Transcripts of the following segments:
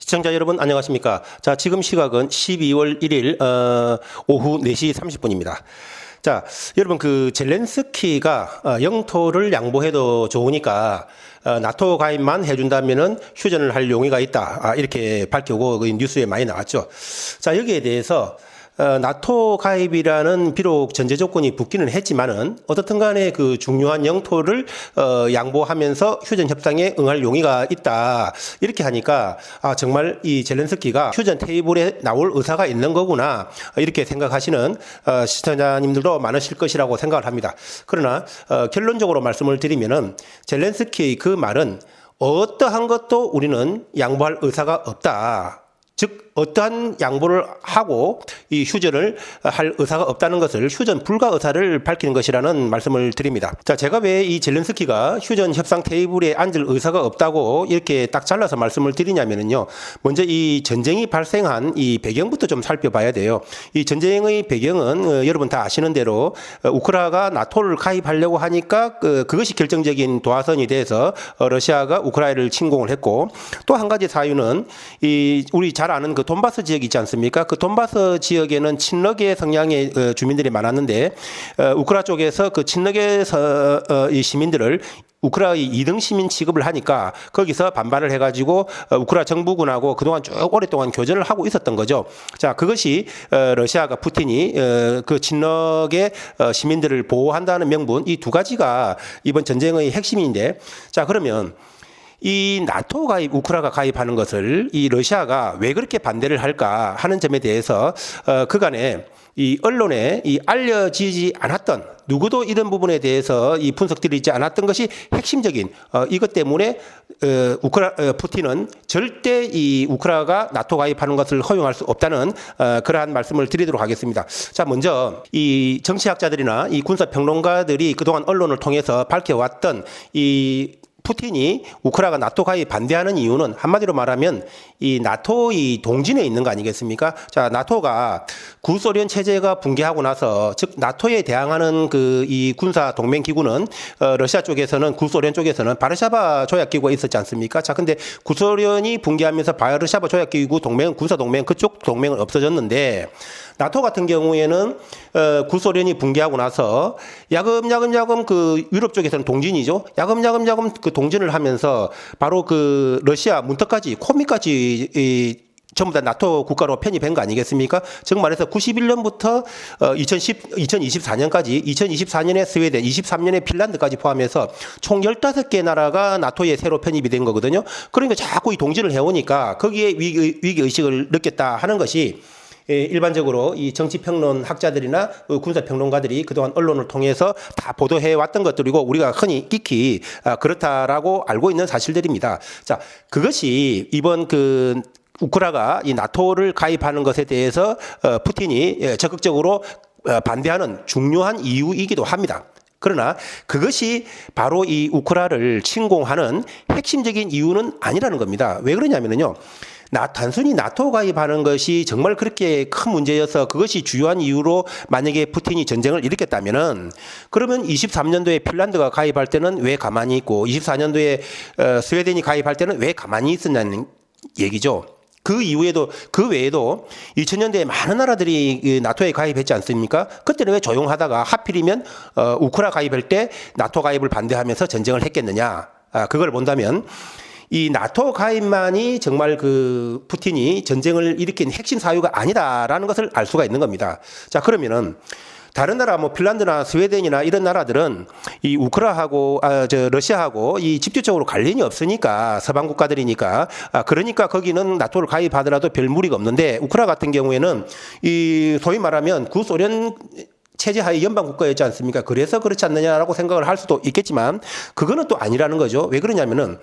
시청자 여러분 안녕하십니까. 자, 지금 시각은 12월 1일 오후 4시 30분입니다. 자, 여러분 그 젤렌스키가 영토를 양보해도 좋으니까 나토 가입만 해준다면은 휴전을 할 용의가 있다. 이렇게 밝히고 뉴스에 많이 나왔죠. 자, 여기에 대해서 나토 가입이라는 비록 전제 조건이 붙기는 했지만은 어떻든 간에 그 중요한 영토를 양보하면서 휴전 협상에 응할 용의가 있다. 이렇게 하니까 정말 이 젤렌스키가 휴전 테이블에 나올 의사가 있는 거구나. 이렇게 생각하시는 시청자님들도 많으실 것이라고 생각을 합니다. 그러나 결론적으로 말씀을 드리면은 젤렌스키의 그 말은 어떠한 것도 우리는 양보할 의사가 없다. 즉 어떠한 양보를 하고 이 휴전을 할 의사가 없다는 것을 휴전 불가 의사를 밝히는 것이라는 말씀을 드립니다. 자, 제가 왜 이 젤렌스키가 휴전 협상 테이블에 앉을 의사가 없다고 이렇게 딱 잘라서 말씀을 드리냐면요. 먼저 이 전쟁이 발생한 이 배경부터 좀 살펴봐야 돼요. 이 전쟁의 배경은 여러분 다 아시는 대로 우크라이나가 나토를 가입하려고 하니까 그것이 결정적인 도화선이 돼서 러시아가 우크라이나를 침공을 했고, 또 한 가지 사유는 이 우리 잘 아는 그 돈바스 지역 있지 않습니까? 그 돈바스 지역에는 친러계 성향의 주민들이 많았는데 우크라이나 쪽에서 그 친러계 이 시민들을 우크라이나의 2등 시민 취급을 하니까 거기서 반발을 해가지고 우크라이나 정부군하고 그동안 쭉 오랫동안 교전을 하고 있었던 거죠. 자, 그것이 러시아가 푸틴이 그 친러계 시민들을 보호한다는 명분, 이 두 가지가 이번 전쟁의 핵심인데, 자, 그러면 이 나토 가입, 우크라이나가 가입하는 것을 이 러시아가 왜 그렇게 반대를 할까 하는 점에 대해서 그간에 이 언론에 이 알려지지 않았던, 누구도 이런 부분에 대해서 이 분석드리지 않았던 것이 핵심적인 이것 때문에 푸틴은 절대 이 우크라이나가 나토 가입하는 것을 허용할 수 없다는 그러한 말씀을 드리도록 하겠습니다. 자, 먼저 이 정치학자들이나 이 군사평론가들이 그동안 언론을 통해서 밝혀왔던 이 푸틴이 우크라이나가 나토 가입 반대하는 이유는 한마디로 말하면 이 나토의 동진에 있는 거 아니겠습니까? 자, 나토가 구소련 체제가 붕괴하고 나서, 즉 나토에 대항하는 그 이 군사 동맹 기구는 러시아 쪽에서는, 구소련 쪽에서는 바르샤바 조약 기구가 있었지 않습니까? 자, 근데 구소련이 붕괴하면서 바르샤바 조약 기구 동맹, 군사 동맹, 그쪽 동맹은 없어졌는데, 나토 같은 경우에는 구소련이 붕괴하고 나서 야금야금 그 유럽 쪽에서는 동진이죠. 야금야금 그 동진을 하면서 바로 그 러시아 문턱까지, 코미까지 전부 다 나토 국가로 편입한 거 아니겠습니까? 즉 말해서 91년부터 2024년까지, 2024년에 스웨덴, 23년에 핀란드까지 포함해서 총 15개 나라가 나토에 새로 편입이 된 거거든요. 그러니까 자꾸 이 동진을 해오니까 거기에 위기의식을 느꼈다 하는 것이 일반적으로 이 정치평론 학자들이나 군사평론가들이 그동안 언론을 통해서 다 보도해 왔던 것들이고, 우리가 흔히 익히 그렇다라고 알고 있는 사실들입니다. 자, 그것이 이번 그 우크라이나가 이 나토를 가입하는 것에 대해서 푸틴이 적극적으로 반대하는 중요한 이유이기도 합니다. 그러나 그것이 바로 이 우크라이나를 침공하는 핵심적인 이유는 아니라는 겁니다. 왜 그러냐면요. 단순히 나토 가입하는 것이 정말 그렇게 큰 문제여서 그것이 주요한 이유로 만약에 푸틴이 전쟁을 일으켰다면은, 그러면 23년도에 핀란드가 가입할 때는 왜 가만히 있고 24년도에 스웨덴이 가입할 때는 왜 가만히 있었냐는 얘기죠. 그 이후에도, 그 외에도 2000년대에 많은 나라들이 나토에 가입했지 않습니까? 그때는 왜 조용하다가 하필이면 우크라이나 가입할 때 나토 가입을 반대하면서 전쟁을 했겠느냐? 그걸 본다면 이 나토 가입만이 정말 그 푸틴이 전쟁을 일으킨 핵심 사유가 아니다라는 것을 알 수가 있는 겁니다. 자, 그러면은 다른 나라, 뭐 핀란드나 스웨덴이나 이런 나라들은 이 우크라이나하고 러시아하고 이 직접적으로 관련이 없으니까, 서방 국가들이니까, 그러니까 거기는 나토를 가입하더라도 별 무리가 없는데, 우크라이나 같은 경우에는 이 소위 말하면 구소련 체제 하에 연방 국가였지 않습니까? 그래서 그렇지 않느냐라고 생각을 할 수도 있겠지만, 그거는 또 아니라는 거죠. 왜 그러냐면은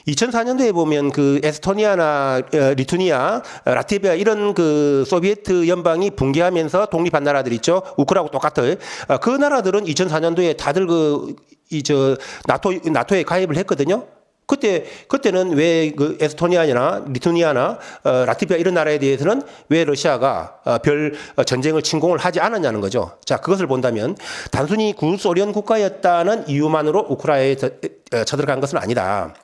2004년도에 보면 그 에스토니아나 리투니아, 라트비아 이런 그 소비에트 연방이 붕괴하면서 독립한 나라들 있죠. 우크라이나하고 똑같아요. 그 나라들은 2004년도에 다들 나토에 가입을 했거든요. 그때는 왜 그 에스토니아나 리투니아나 라트비아 이런 나라에 대해서는 왜 러시아가 별 전쟁을 침공을 하지 않았냐는 거죠. 자, 그것을 본다면 단순히 구소련 국가였다는 이유만으로 우크라이나에 쳐들어간 것은 아니다.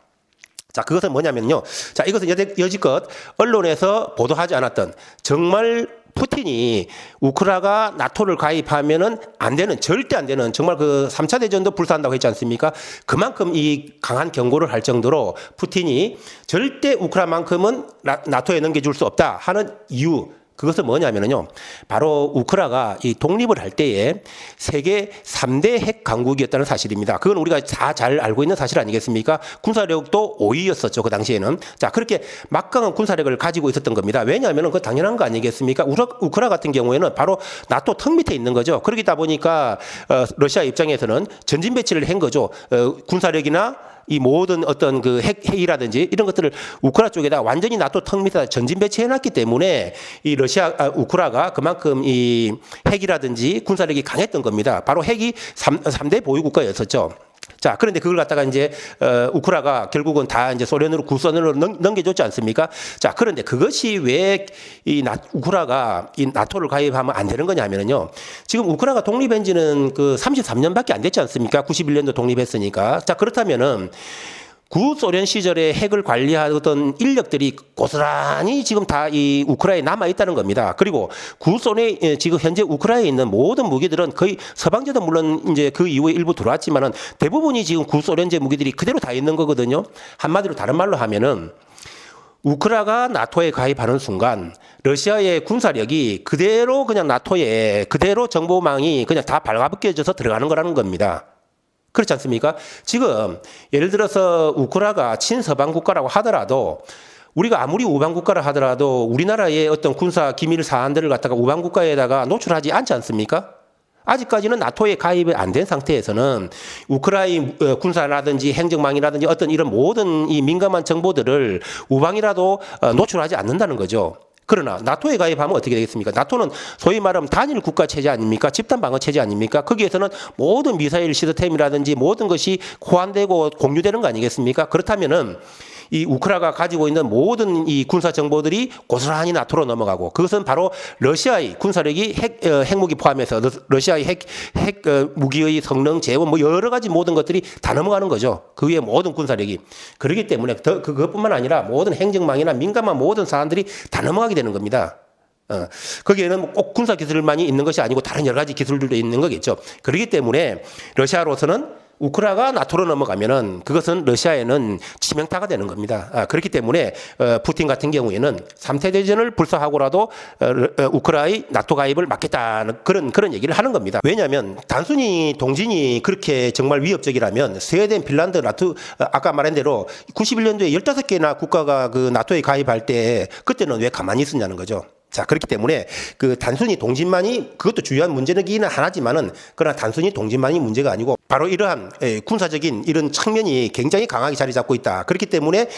자, 그것은 뭐냐면요. 자, 이것은 여지껏 언론에서 보도하지 않았던 정말 푸틴이 우크라이나가 나토를 가입하면은 안 되는, 절대 안 되는, 정말 그 3차 대전도 불사한다고 했지 않습니까? 그만큼 이 강한 경고를 할 정도로 푸틴이 절대 우크라이나만큼은 나토에 넘겨줄 수 없다 하는 이유, 그것은 뭐냐면요. 바로 우크라이나가 이 독립을 할 때에 세계 3대 핵 강국이었다는 사실입니다. 그건 우리가 다 잘 알고 있는 사실 아니겠습니까? 군사력도 5위였었죠. 그 당시에는. 자, 그렇게 막강한 군사력을 가지고 있었던 겁니다. 왜냐하면 그 당연한 거 아니겠습니까? 우크라이나 같은 경우에는 바로 나토 턱 밑에 있는 거죠. 그러다 보니까 러시아 입장에서는 전진 배치를 한 거죠. 군사력이나 이 모든 어떤 그 핵이라든지 이런 것들을 우크라이나 쪽에다 완전히 나토 턱 밑에다 전진 배치해놨기 때문에 이 우크라이나가 그만큼 이 핵이라든지 군사력이 강했던 겁니다. 바로 핵이 3대 보유 국가였었죠. 자, 그런데 그걸 갖다가 이제 우크라이나가 결국은 다 이제 소련으로 구소련으로 넘겨줬지 않습니까? 자, 그런데 그것이 왜 이 우크라이나가 이 나토를 가입하면 안 되는 거냐면요. 지금 우크라이나가 독립한 지는 그 33년밖에 안 됐지 않습니까? 91년도 독립했으니까. 자, 그렇다면은 구소련 시절에 핵을 관리하던 인력들이 고스란히 지금 다 이 우크라이나에 남아 있다는 겁니다. 그리고 구소련에 지금 현재 우크라이나에 있는 모든 무기들은 거의 서방제도 물론 이제 그 이후에 일부 들어왔지만은 대부분이 지금 구소련제 무기들이 그대로 다 있는 거거든요. 한마디로 다른 말로 하면은 우크라이나가 나토에 가입하는 순간 러시아의 군사력이 그대로 그냥 나토에 그대로 정보망이 그냥 다 발가벗겨져서 들어가는 거라는 겁니다. 그렇지 않습니까? 지금 예를 들어서 우크라이나가 친서방 국가라고 하더라도 우리가 아무리 우방 국가라 하더라도 우리나라의 어떤 군사 기밀 사안들을 갖다가 우방 국가에다가 노출하지 않지 않습니까? 아직까지는 나토에 가입이 안 된 상태에서는 우크라이나 군사라든지 행정망이라든지 어떤 이런 모든 이 민감한 정보들을 우방이라도 노출하지 않는다는 거죠. 그러나 나토에 가입하면 어떻게 되겠습니까? 나토는 소위 말하면 단일 국가 체제 아닙니까? 집단 방어 체제 아닙니까? 거기에서는 모든 미사일 시스템이라든지 모든 것이 호환되고 공유되는 거 아니겠습니까? 그렇다면은 이 우크라이나가 가지고 있는 모든 이 군사 정보들이 고스란히 나토로 넘어가고 그것은 바로 러시아의 군사력이 핵무기 포함해서 러시아의 핵 무기의 성능, 재원 뭐 여러 가지 모든 것들이 다 넘어가는 거죠. 그 위에 모든 군사력이. 그렇기 때문에 그것뿐만 아니라 모든 행정망이나 민감한 모든 사안들이 다 넘어가게 되는 겁니다. 거기에는 꼭 군사 기술만이 있는 것이 아니고 다른 여러 가지 기술들도 있는 거겠죠. 그렇기 때문에 러시아로서는 우크라이나가 나토로 넘어가면은 그것은 러시아에는 치명타가 되는 겁니다. 그렇기 때문에 푸틴 같은 경우에는 3차 대전을 불사하고라도 우크라이나 나토 가입을 막겠다는 그런 얘기를 하는 겁니다. 왜냐하면 단순히 동진이 그렇게 정말 위협적이라면 스웨덴, 핀란드, 나토 아까 말한 대로 91년도에 15개나 국가가 그 나토에 가입할 때 그때는 왜 가만히 있었냐는 거죠. 자, 그렇기 때문에 그 단순히 동진만이 그것도 중요한 문제는 하나지만은 그러나 단순히 동진만이 문제가 아니고 바로 이러한 군사적인 이런 측면이 굉장히 강하게 자리 잡고 있다. 그렇기 때문에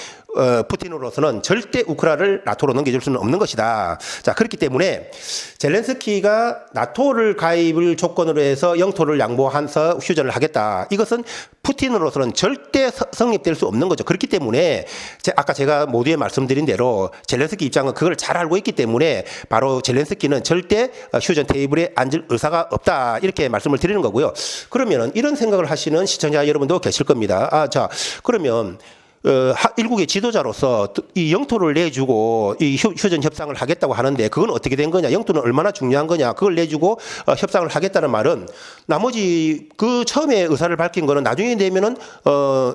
푸틴으로서는 절대 우크라이나를 나토로 넘겨줄 수는 없는 것이다. 자, 그렇기 때문에 젤렌스키가 나토를 가입을 조건으로 해서 영토를 양보해서 휴전을 하겠다. 이것은 푸틴으로서는 절대 성립될 수 없는 거죠. 그렇기 때문에 아까 제가 모두에 말씀드린 대로 젤렌스키 입장은 그걸 잘 알고 있기 때문에 바로 젤렌스키는 절대 휴전 테이블에 앉을 의사가 없다. 이렇게 말씀을 드리는 거고요. 그러면 이런 생각을 하시는 시청자 여러분도 계실 겁니다. 자, 그러면 일국의 지도자로서 이 영토를 내주고 이 휴전 협상을 하겠다고 하는데 그건 어떻게 된 거냐? 영토는 얼마나 중요한 거냐? 그걸 내주고 협상을 하겠다는 말은 나머지 그 처음에 의사를 밝힌 거는 나중에 되면은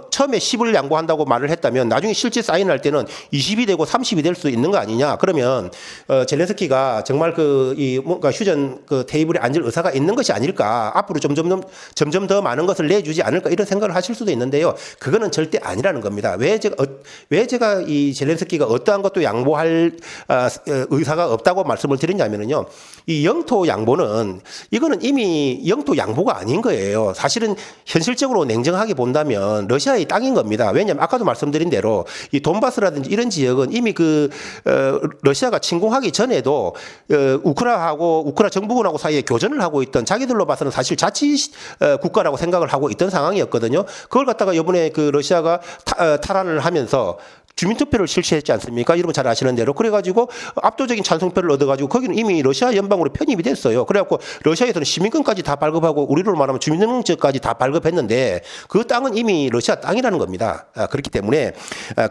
처음에 10을 양보한다고 말을 했다면 나중에 실제 사인할 때는 20이 되고 30이 될 수 있는 거 아니냐? 그러면 젤렌스키가 정말 이 뭔가 휴전 그 테이블에 앉을 의사가 있는 것이 아닐까? 앞으로 점점 더 많은 것을 내주지 않을까? 이런 생각을 하실 수도 있는데요. 그거는 절대 아니라는 겁니다. 왜 제가 이 젤렌스키가 어떠한 것도 양보할 의사가 없다고 말씀을 드리냐면요. 이 영토 양보는 이거는 이미 영토 양보가 아닌 거예요. 사실은 현실적으로 냉정하게 본다면 러시아의 땅인 겁니다. 왜냐하면 아까도 말씀드린 대로 이 돈바스라든지 이런 지역은 이미 러시아가 침공하기 전에도 우크라이나 정부군하고 사이에 교전을 하고 있던 자기들로 봐서는 사실 자치 국가라고 생각을 하고 있던 상황이었거든요. 그걸 갖다가 이번에 러시아가 탈환을 하면서 주민투표를 실시했지 않습니까? 여러분 잘 아시는 대로. 그래가지고 압도적인 찬성표를 얻어가지고 거기는 이미 러시아 연방으로 편입이 됐어요. 그래갖고 러시아에서는 시민권까지 다 발급하고 우리로 말하면 주민등록증까지 다 발급했는데 그 땅은 이미 러시아 땅이라는 겁니다. 그렇기 때문에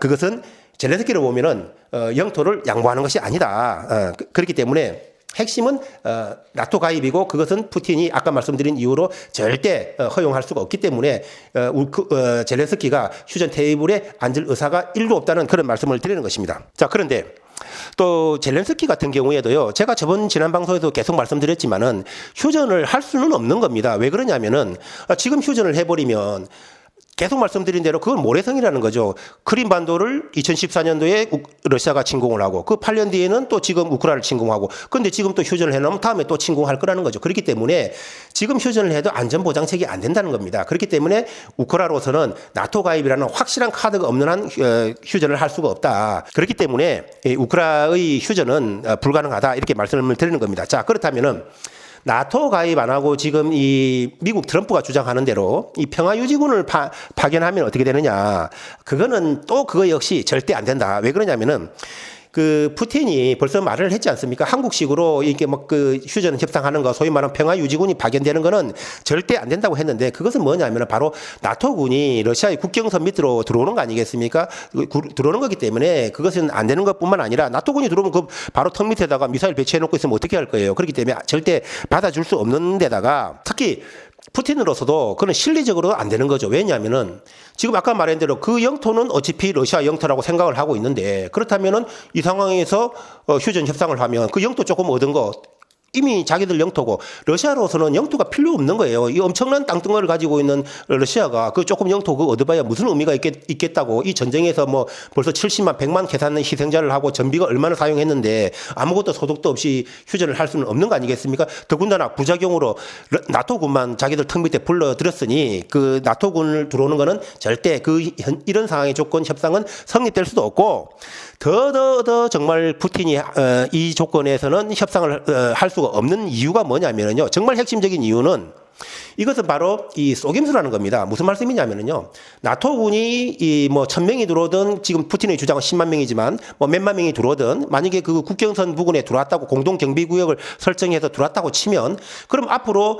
그것은 젤렌스키를 보면은 영토를 양보하는 것이 아니다. 그렇기 때문에 핵심은 나토 가입이고 그것은 푸틴이 아까 말씀드린 이유로 절대 허용할 수가 없기 때문에 젤렌스키가 휴전 테이블에 앉을 의사가 1도 없다는 그런 말씀을 드리는 것입니다. 자, 그런데 또 젤렌스키 같은 경우에도요. 제가 지난 방송에도 계속 말씀드렸지만은 휴전을 할 수는 없는 겁니다. 왜 그러냐면은 지금 휴전을 해버리면 계속 말씀드린 대로 그건 모래성이라는 거죠. 크림반도를 2014년도에 러시아가 침공을 하고 그 8년 뒤에는 또 지금 우크라이나를 침공하고 그런데 지금 또 휴전을 해놓으면 다음에 또 침공할 거라는 거죠. 그렇기 때문에 지금 휴전을 해도 안전보장책이 안 된다는 겁니다. 그렇기 때문에 우크라이나로서는 나토 가입이라는 확실한 카드가 없는 한 휴전을 할 수가 없다. 그렇기 때문에 우크라이나의 휴전은 불가능하다 이렇게 말씀을 드리는 겁니다. 자, 그렇다면은 나토 가입 안 하고 지금 이 미국 트럼프가 주장하는 대로 이 평화유지군을 파견하면 어떻게 되느냐. 그거는 또 그거 역시 절대 안 된다. 왜 그러냐면은 그 푸틴이 벌써 말을 했지 않습니까? 한국식으로 이렇게 막 그 휴전 협상하는 거 소위 말하는 평화유지군이 파견되는 거는 절대 안 된다고 했는데 그것은 뭐냐면 바로 나토군이 러시아의 국경선 밑으로 들어오는 거 아니겠습니까? 들어오는 거기 때문에 그것은 안 되는 것뿐만 아니라 나토군이 들어오면 그 바로 턱 밑에다가 미사일 배치해 놓고 있으면 어떻게 할 거예요? 그렇기 때문에 절대 받아줄 수 없는 데다가 특히 푸틴으로서도 그건 실리적으로 안 되는 거죠. 왜냐하면은 지금 아까 말한 대로 그 영토는 어차피 러시아 영토라고 생각을 하고 있는데 그렇다면은 이 상황에서 휴전 협상을 하면 그 영토 조금 얻은 거 이미 자기들 영토고 러시아로서는 영토가 필요 없는 거예요. 이 엄청난 땅덩어리를 가지고 있는 러시아가 그 조금 영토 그 얻어봐야 무슨 의미가 있겠다고 이 전쟁에서 뭐 벌써 70만 100만 계산의 희생자를 하고 전비가 얼마나 사용했는데 아무것도 소득도 없이 휴전을 할 수는 없는 거 아니겠습니까? 더군다나 부작용으로 나토군만 자기들 턱 밑에 불러들였으니 그 나토군을 들어오는 거는 절대 이런 상황의 조건 협상은 성립될 수도 없고 더 정말 푸틴이 이 조건에서는 협상을 할 수가 없는 이유가 뭐냐면요. 정말 핵심적인 이유는 이것은 바로 이 속임수라는 겁니다. 무슨 말씀이냐면요. 나토군이 이 뭐 1000명이 들어오든 지금 푸틴의 주장은 10만 명이지만 뭐 몇만 명이 들어오든 만약에 그 국경선 부근에 들어왔다고 공동경비구역을 설정해서 들어왔다고 치면 그럼 앞으로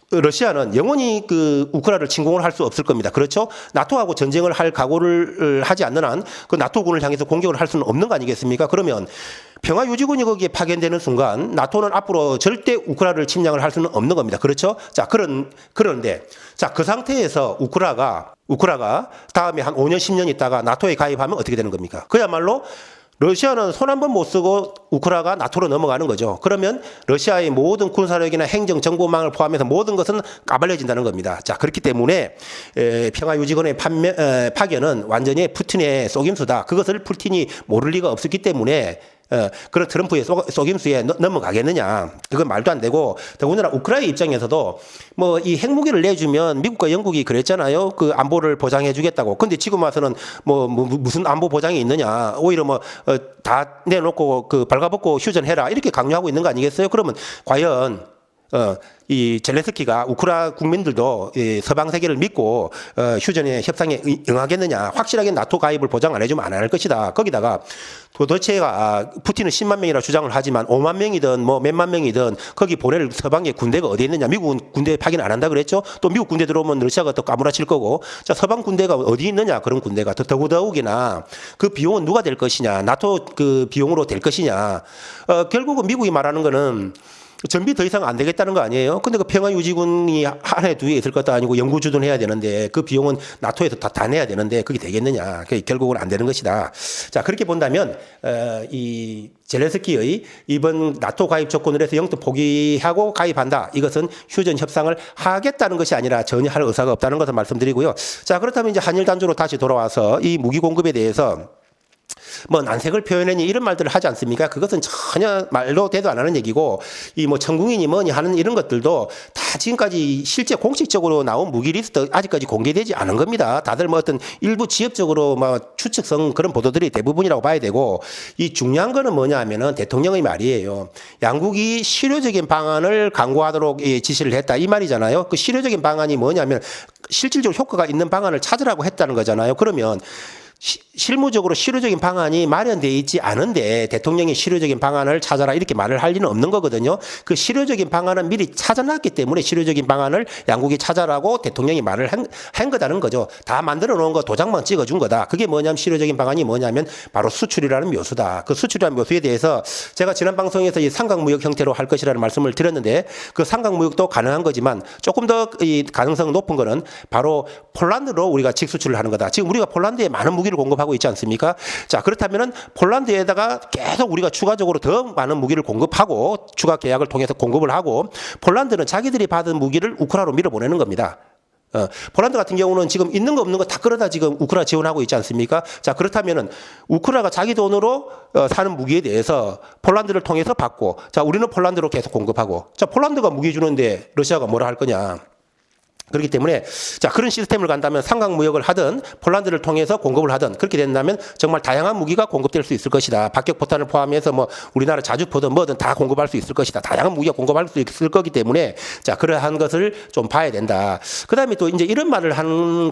러시아는 영원히 그 우크라이나를 침공을 할 수 없을 겁니다. 그렇죠? 나토하고 전쟁을 할 각오를 하지 않는 한 그 나토군을 향해서 공격을 할 수는 없는 거 아니겠습니까? 그러면 평화유지군이 거기에 파견되는 순간 나토는 앞으로 절대 우크라이나를 침략을 할 수는 없는 겁니다. 그렇죠? 자, 그런데 자, 그 상태에서 우크라이나가 다음에 한 5년, 10년 있다가 나토에 가입하면 어떻게 되는 겁니까? 그야말로 러시아는 손 한 번 못 쓰고 우크라이나가 나토로 넘어가는 거죠. 그러면 러시아의 모든 군사력이나 행정 정보망을 포함해서 모든 것은 까발려진다는 겁니다. 자, 그렇기 때문에 평화유지군의 파견은 완전히 푸틴의 속임수다. 그것을 푸틴이 모를 리가 없었기 때문에 그런 트럼프의 속임수에 넘어가겠느냐. 그건 말도 안 되고 더군다나 우크라이나 입장에서도 뭐 이 핵무기를 내주면 미국과 영국이 그랬잖아요. 그 안보를 보장해 주겠다고. 근데 지금 와서는 무슨 안보 보장이 있느냐. 오히려 다 내놓고 그 발가벗고 휴전해라. 이렇게 강요하고 있는 거 아니겠어요? 그러면 과연 이 젤렌스키가 우크라이나 국민들도 서방 세계를 믿고 휴전의 협상에 응하겠느냐. 확실하게 나토 가입을 보장 안 해주면 안 할 것이다. 거기다가 도대체가 푸틴은 10만 명이라 주장을 하지만 5만 명이든 뭐 몇만 명이든 거기 보낼 서방의 군대가 어디 있느냐. 미국은 군대 파견 안 한다 그랬죠. 또 미국 군대 들어오면 러시아가 또 까무라칠 거고. 자, 서방 군대가 어디 있느냐. 그런 군대가 더더욱이나 그 비용은 누가 될 것이냐. 나토 그 비용으로 될 것이냐. 결국은 미국이 말하는 거는 전비 더 이상 안 되겠다는 거 아니에요? 근데 그 평화유지군이 한 해, 두 해 있을 것도 아니고 연구주둔해야 되는데 그 비용은 나토에서 다 내야 되는데 그게 되겠느냐. 그게 결국은 안 되는 것이다. 자, 그렇게 본다면, 이 젤렌스키의 이번 나토 가입 조건을 해서 영토 포기하고 가입한다. 이것은 휴전 협상을 하겠다는 것이 아니라 전혀 할 의사가 없다는 것을 말씀드리고요. 자, 그렇다면 이제 한일 단주로 다시 돌아와서 이 무기 공급에 대해서 뭐 난색을 표현하니 이런 말들을 하지 않습니까? 그것은 전혀 말도 대도 안 하는 얘기고 이 뭐 천궁이니 뭐니 하는 이런 것들도 다 지금까지 실제 공식적으로 나온 무기 리스트 아직까지 공개되지 않은 겁니다. 다들 뭐 어떤 일부 지엽적으로 막 추측성 그런 보도들이 대부분이라고 봐야 되고 이 중요한 거는 뭐냐 하면은 대통령의 말이에요. 양국이 실효적인 방안을 강구하도록 지시를 했다 이 말이잖아요. 그 실효적인 방안이 뭐냐면 실질적으로 효과가 있는 방안을 찾으라고 했다는 거잖아요. 그러면 실무적으로 실효적인 방안이 마련되어 있지 않은데 대통령이 실효적인 방안을 찾아라 이렇게 말을 할 리는 없는 거거든요. 그 실효적인 방안은 미리 찾아놨기 때문에 실효적인 방안을 양국이 찾아라고 대통령이 말을 한 거다는 거죠. 다 만들어 놓은 거 도장만 찍어준 거다. 그게 뭐냐면 실효적인 방안이 뭐냐면 바로 수출이라는 묘수다. 그 수출이라는 묘수에 대해서 제가 지난 방송에서 이 상강무역 형태로 할 것이라는 말씀을 드렸는데 그 상강무역도 가능한 거지만 조금 더 이 가능성 높은 거는 바로 폴란드로 우리가 직수출을 하는 거다. 지금 우리가 폴란드에 많은 무기를 공급하고 있지 않습니까? 자, 그렇다면은 폴란드에다가 계속 우리가 추가적으로 더 많은 무기를 공급하고 추가 계약을 통해서 공급을 하고 폴란드는 자기들이 받은 무기를 우크라이나로 밀어보내는 겁니다. 폴란드 같은 경우는 지금 있는 거 없는 거 다 끌어다 지금 우크라이나 지원하고 있지 않습니까? 자, 그렇다면은 우크라이나가 자기 돈으로 사는 무기에 대해서 폴란드를 통해서 받고, 자, 우리는 폴란드로 계속 공급하고, 자, 폴란드가 무기 주는데 러시아가 뭐라 할 거냐? 그렇기 때문에 자, 그런 시스템을 간다면 상강무역을 하든 폴란드를 통해서 공급을 하든 그렇게 된다면 정말 다양한 무기가 공급될 수 있을 것이다. 박격포탄을 포함해서 뭐 우리나라 자주포든 뭐든 다 공급할 수 있을 것이다. 다양한 무기가 공급할 수 있을 거기 때문에 자, 그러한 것을 좀 봐야 된다. 그다음에 또 이제 이런 말을 하는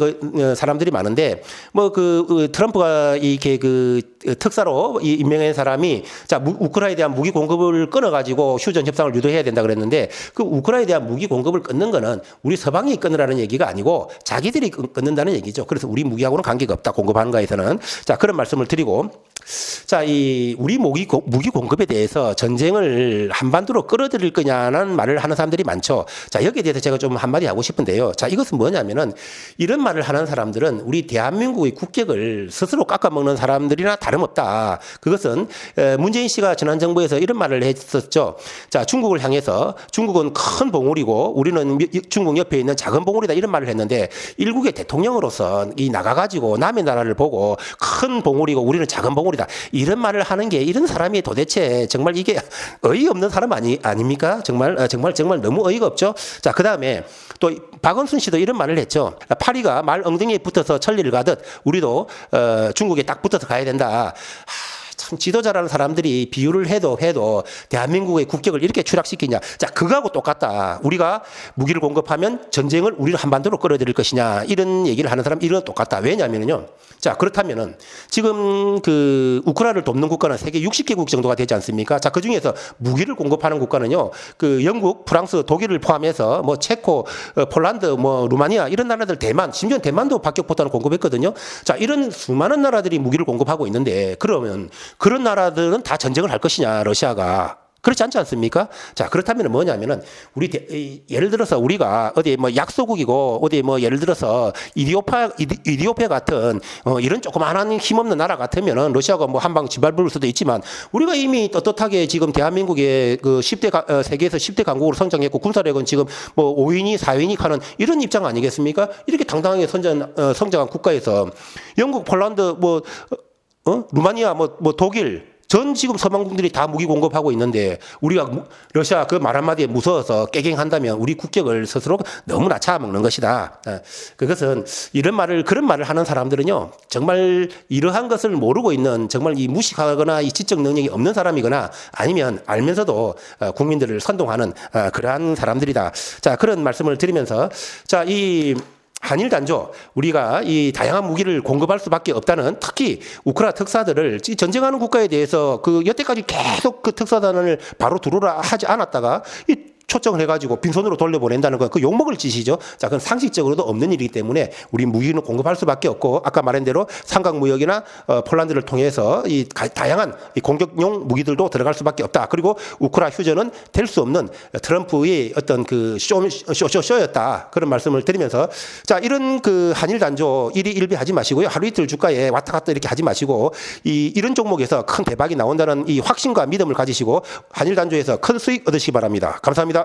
사람들이 많은데 뭐 그 트럼프가 이렇게 그 특사로 임명한 사람이 자, 우크라이나에 대한 무기 공급을 끊어가지고 휴전 협상을 유도해야 된다 그랬는데 그 우크라이나에 대한 무기 공급을 끊는 거는 우리 서방이 끊으라는 얘기가 아니고 자기들이 끊는다는 얘기죠. 그래서 우리 무기하고는 관계가 없다. 공급하는 거에서는. 자, 그런 말씀을 드리고 자, 이 우리 무기 공급에 대해서 전쟁을 한반도로 끌어들일 거냐는 말을 하는 사람들이 많죠. 자, 여기에 대해서 제가 좀 한마디 하고 싶은데요. 자, 이것은 뭐냐면은 이런 말을 하는 사람들은 우리 대한민국의 국격을 스스로 깎아먹는 사람들이나 다름없다. 그것은 문재인 씨가 지난 정부에서 이런 말을 했었죠. 자, 중국을 향해서 중국은 큰 봉우리고 우리는 중국 옆에 있는 작은 봉우리다 이런 말을 했는데 일국의 대통령으로서 이 나가가지고 남의 나라를 보고 큰 봉우리고 우리는 작은 봉우리다. 이런 말을 하는 게 이런 사람이 도대체 정말 이게 어이없는 사람 아닙니까? 정말 너무 어이가 없죠. 자, 그다음에 또 박원순 씨도 이런 말을 했죠. 파리가 말 엉덩이에 붙어서 천리를 가듯 우리도 중국에 딱 붙어서 가야 된다. 참 지도자라는 사람들이 비유를 해도 대한민국의 국격을 이렇게 추락시키냐. 자, 그거하고 똑같다. 우리가 무기를 공급하면 전쟁을 우리를 한반도로 끌어들일 것이냐. 이런 얘기를 하는 사람 이런 똑같다. 왜냐면요. 자, 그렇다면은 지금 그 우크라이나를 돕는 국가는 세계 60개국 정도가 되지 않습니까? 자, 그 중에서 무기를 공급하는 국가는요. 그 영국, 프랑스, 독일을 포함해서 뭐 체코, 폴란드, 뭐 루마니아 이런 나라들 대만, 심지어 대만도 박격포탄을 공급했거든요. 자, 이런 수많은 나라들이 무기를 공급하고 있는데 그러면 그런 나라들은 다 전쟁을 할 것이냐, 러시아가. 그렇지 않지 않습니까? 자, 그렇다면 뭐냐면은 예를 들어서 우리가 어디 뭐 약소국이고 어디 뭐 예를 들어서 이디오피아 같은 이런 조그마한 힘없는 나라 같으면은 러시아가 뭐 한 방 짓밟을 수도 있지만 우리가 이미 떳떳하게 지금 대한민국의 그 10대 세계에서 10대 강국으로 성장했고 군사력은 지금 뭐 5위니 4위니 하는 이런 입장 아니겠습니까? 이렇게 당당하게 성장한 국가에서 영국, 폴란드 루마니아 뭐 독일 전 지금 서방국들이 다 무기 공급하고 있는데 우리가 러시아 그 말 한마디에 무서워서 깨갱한다면 우리 국격을 스스로 너무 낮춰먹는 것이다. 그것은 그런 말을 하는 사람들은요. 정말 이러한 것을 모르고 있는 정말 이 무식하거나 이 지적 능력이 없는 사람이거나 아니면 알면서도 국민들을 선동하는 그러한 사람들이다. 자, 그런 말씀을 드리면서 자, 이 한일 단조 우리가 이 다양한 무기를 공급할 수밖에 없다는 특히 우크라이나 특사들을 전쟁하는 국가에 대해서 그 여태까지 계속 그 특사단을 바로 들어오라 하지 않았다가 이 초청을 해가지고 빈손으로 돌려보낸다는 건 그 욕먹을 짓이죠. 자, 그건 상식적으로도 없는 일이기 때문에 우리 무기는 공급할 수밖에 없고 아까 말한 대로 삼각무역이나 폴란드를 통해서 이 다양한 이 공격용 무기들도 들어갈 수밖에 없다. 그리고 우크라이나 휴전은 될 수 없는 트럼프의 어떤 그 쇼였다. 그런 말씀을 드리면서 자, 이런 그 한일 단조 일희일비하지 마시고요. 하루 이틀 주가에 왔다 갔다 이렇게 하지 마시고 이런 종목에서 큰 대박이 나온다는 이 확신과 믿음을 가지시고 한일 단조에서 큰 수익 얻으시기 바랍니다. 감사합니다.